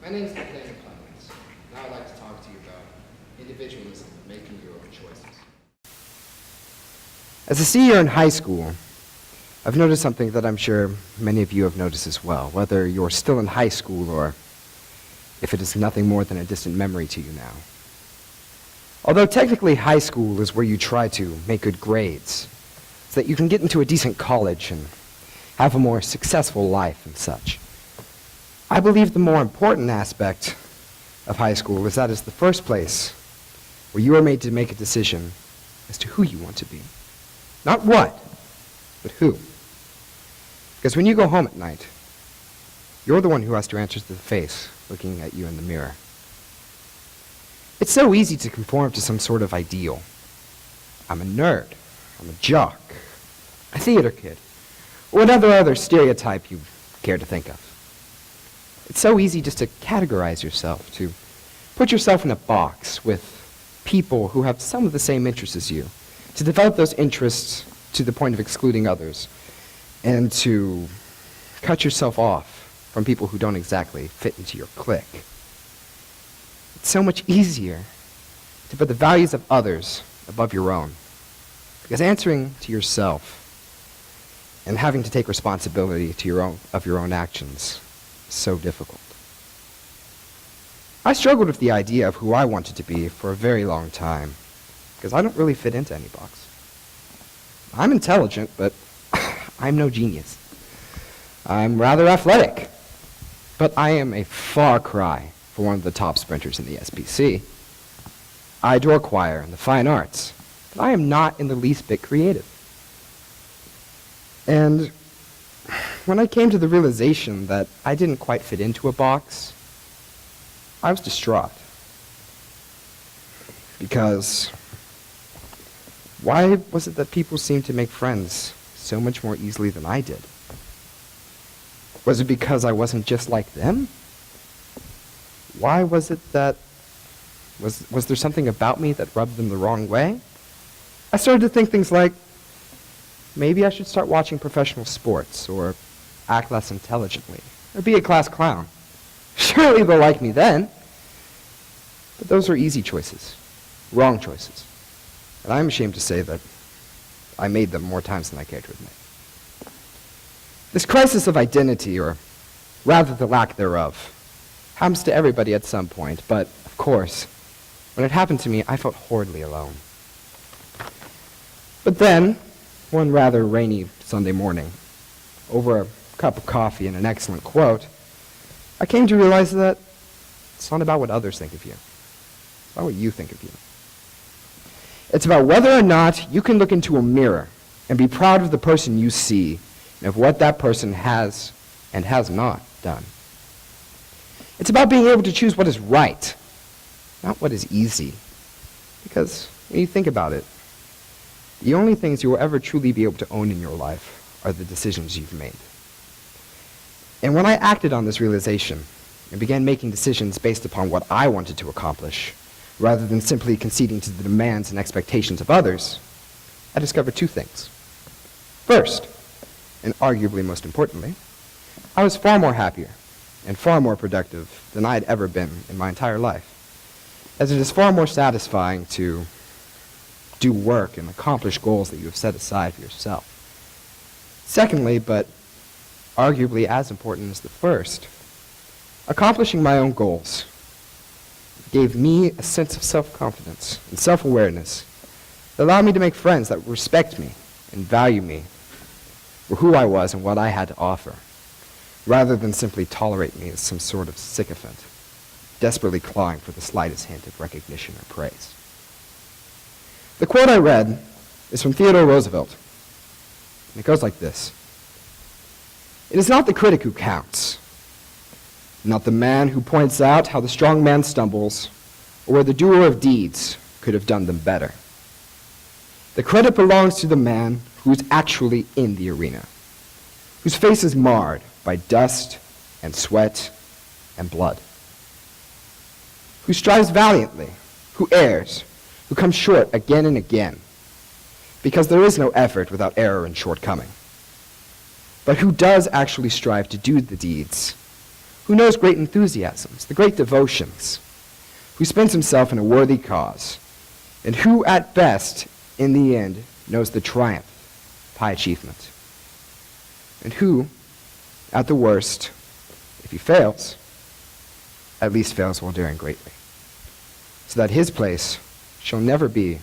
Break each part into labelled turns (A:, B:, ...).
A: My name is Nathaniel, and I would like to talk to you about individualism and making your own choices.
B: As a senior in high school, I've noticed something that I'm sure many of you have noticed as well, whether you're still in high school or if it is nothing more than a distant memory to you now. Although technically high school is where you try to make good grades, so that you can get into a decent college and have a more successful life and such, I believe the more important aspect of high school is that it's the first place where you are made to make a decision as to who you want to be. Not what, but who. Because when you go home at night, you're the one who has to answer to the face looking at you in the mirror. It's so easy to conform to some sort of ideal. I'm a nerd, I'm a jock, a theater kid, or whatever other stereotype you care to think of. It's so easy just to categorize yourself, to put yourself in a box with people who have some of the same interests as you, to develop those interests to the point of excluding others, and to cut yourself off from people who don't exactly fit into your clique. It's so much easier to put the values of others above your own, because answering to yourself and having to take responsibility of your own actions is so difficult. I struggled with the idea of who I wanted to be for a very long time, because I don't really fit into any box. I'm intelligent, but I'm no genius. I'm rather athletic, but I am a far cry for one of the top sprinters in the SPC. I adore choir and the fine arts, but I am not in the least bit creative. And when I came to the realization that I didn't quite fit into a box, I was distraught. Because why was it that people seemed to make friends so much more easily than I did? Was it because I wasn't just like them? Why was it that, was there something about me that rubbed them the wrong way? I started to think things like, maybe I should start watching professional sports, or act less intelligently, or be a class clown. Surely they'll like me then. But those are easy choices, wrong choices. And I'm ashamed to say that I made them more times than I care to admit. This crisis of identity, or rather the lack thereof, happens to everybody at some point, but of course, when it happened to me, I felt horribly alone. But then, one rather rainy Sunday morning, over a cup of coffee and an excellent quote, I came to realize that it's not about what others think of you. It's about what you think of you. It's about whether or not you can look into a mirror and be proud of the person you see and of what that person has and has not done. It's about being able to choose what is right, not what is easy. Because when you think about it, the only things you will ever truly be able to own in your life are the decisions you've made. And when I acted on this realization and began making decisions based upon what I wanted to accomplish, rather than simply conceding to the demands and expectations of others, I discovered two things. First, and arguably most importantly, I was far more happier and far more productive than I had ever been in my entire life, as it is far more satisfying to do work and accomplish goals that you have set aside for yourself. Secondly, but arguably as important as the first, accomplishing my own goals gave me a sense of self-confidence and self-awareness that allowed me to make friends that respect me and value me for who I was and what I had to offer, rather than simply tolerate me as some sort of sycophant, desperately clawing for the slightest hint of recognition or praise. The quote I read is from Theodore Roosevelt, and it goes like this: "It is not the critic who counts, not the man who points out how the strong man stumbles, or where the doer of deeds could have done them better. The credit belongs to the man who is actually in the arena, whose face is marred by dust and sweat and blood, who strives valiantly, who errs, who comes short again and again, because there is no effort without error and shortcoming, but who does actually strive to do the deeds who knows great enthusiasms, the great devotions, who spends himself in a worthy cause, and who, at best, in the end, knows the triumph of high achievement, and who, at the worst, if he fails, at least fails while daring greatly, so that his place shall never be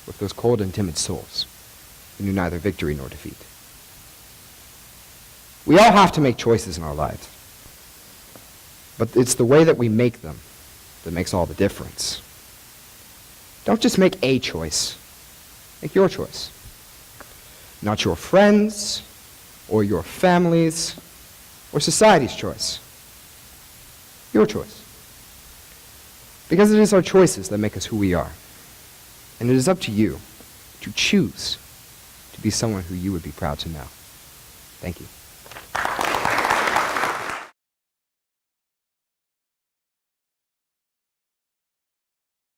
B: with those cold and timid souls who knew neither victory nor defeat. We all have to make choices in our lives, but it's the way that we make them that makes all the difference. Don't just make a choice. Make your choice. Not your friends, or your family's, or society's choice. Your choice. Because it is our choices that make us who we are. And it is up to you to choose to be someone who you would be proud to know. Thank you.